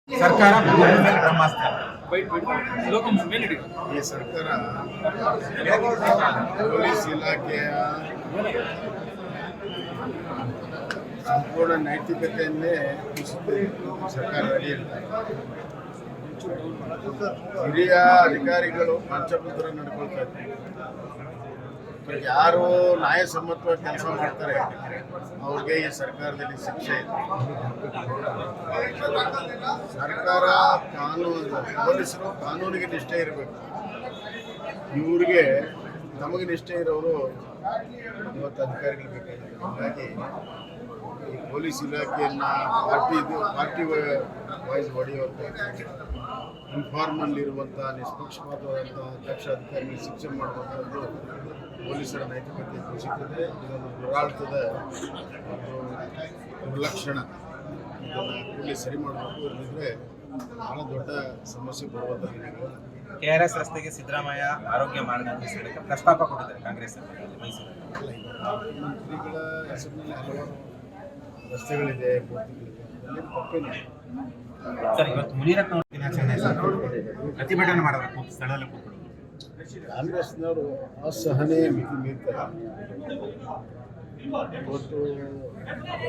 ಸರ್ಕಾರ ಬ್ರಹ್ಮಾಸ್ತ್ರ ಈ ಸರ್ಕಾರ ಪೊಲೀಸ್ ಇಲಾಖೆಯ ಸಂಪೂರ್ಣ ನೈತಿಕತೆಯನ್ನೇ ಸರ್ಕಾರ ನಡೆಯುತ್ತೆ. ಹಿರಿಯ ಅಧಿಕಾರಿಗಳು ಪಂಚಪುತ್ರ ನಡ್ಕೊಳ್ತಾ ಇದ್ದಾರೆ. ಯಾರು ನ್ಯಾಯಸಮ್ಮತವಾಗಿ ಕೆಲಸ ಮಾಡ್ತಾರೆ ಅವ್ರಿಗೆ ಈ ಸರ್ಕಾರದಲ್ಲಿ ಶಿಕ್ಷೆ ಇದೆ. ಸರ್ಕಾರ ಕಾನೂನು, ಪೊಲೀಸರು ಕಾನೂನಿಗೆ ನಿಷ್ಠೆ ಇರಬೇಕು. ಇವ್ರಿಗೆ ನಮಗೆ ನಿಷ್ಠೆ ಇರೋರು ಇವತ್ತು ಅಧಿಕಾರಿಗಳು ಬೇಕಾಗಿದೆ. ಹಾಗಾಗಿ ಈ ಪೊಲೀಸ್ ಇಲಾಖೆಯನ್ನು ಪಾರ್ಟಿ ವೈಸ್ ಹೊಡೆಯುವಂಥ, ಇನ್ಫಾರ್ಮಲ್ಲಿರುವಂಥ ನಿಷ್ಪಕ್ಷಪಾತವಾದಂಥ ಅಧ್ಯಕ್ಷ ಅಧಿಕಾರಿಗಳಿಗೆ ಶಿಕ್ಷೆ ಮಾಡುವಂಥದ್ದು ಪೊಲೀಸರ ನೈತಿಕತೆ ಕುಸಿತದೆ. ಇದೊಂದು ದುರಾಳ್ತದ ದುರ್ಲಕ್ಷಣ. ಇದನ್ನು ಕೂಡಲೇ ಸರಿ ಮಾಡಬೇಕು. ಇಲ್ಲದಿದ್ದರೆ ಬಹಳ ದೊಡ್ಡ ಸಮಸ್ಯೆ ಬರುವಂಥ ದಿನಗಳು. KRS ರಸ್ತೆಗೆ ಸಿದ್ದರಾಮಯ್ಯ ಆರೋಗ್ಯ ಮಾರ್ಗದರ್ಶನಕ್ಕೆ ಪ್ರಸ್ತಾಪ ಕೊಟ್ಟಿದ್ದಾರೆ ಕಾಂಗ್ರೆಸ್ ಮೈಸೂರಲ್ಲಿ. ಮಂತ್ರಿಗಳ ಹೆಸರಿನಲ್ಲಿ ಹಲವಾರು ರಸ್ತೆಗಳಿದೆ, ಮೂರ್ತಿಗಳಿದೆ, ಅದರಲ್ಲಿ ತಪ್ಪೇನಿಲ್ಲ. ಸರ್, ಇವತ್ತು ಮುನಿರತ್ನ ಅವರು ದಿನಾಚರಣೆ ಪ್ರತಿಭಟನೆ ಮಾಡಬೇಕು ಸ್ಥಳದಲ್ಲಿ ಕೂತ್ಕೊಳ್ಳೋದು. ಕಾಂಗ್ರೆಸ್ನವರು ಅಸಹನೆ ಮಿತಿ ಮೀರ್ತಾರೆ. ಇವತ್ತು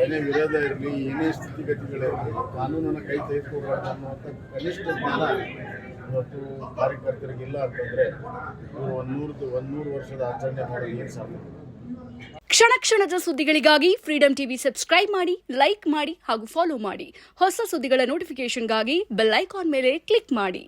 ಏನೇ ವಿರೋಧ ಇರಲಿ, ಏನೇ ಸ್ಥಿತಿಗತಿಗಳಿರಲಿ, ಕಾನೂನನ್ನು ಕೈ ತೆಗೆದುಕೊಳ್ಬಾರ್ದು ಅನ್ನುವಂಥ ಕನಿಷ್ಠ ಜ್ಞಾನ ಇವತ್ತು ಕಾರ್ಯಕರ್ತರಿಗಿಲ್ಲ ಅಂತಂದರೆ ಇವರು 100 ವರ್ಷದ ಆಚರಣೆ ಮಾಡೋದು ಏನು ಸಾಧ್ಯ? ಕ್ಷಣ ಕ್ಷಣದ ಸುದ್ದಿಗಳಿಗಾಗಿ ಫ್ರೀಡಂ ಟಿವಿ ಸಬ್ಸ್ಕ್ರೈಬ್ ಮಾಡಿ, ಲೈಕ್ ಮಾಡಿ ಹಾಗೂ ಫಾಲೋ ಮಾಡಿ. ಹೊಸ ಸುದ್ದಿಗಳ ನೋಟಿಫಿಕೇಶನ್ಗಾಗಿ ಬೆಲ್ ಐಕಾನ್ ಮೇಲೆ ಕ್ಲಿಕ್ ಮಾಡಿ.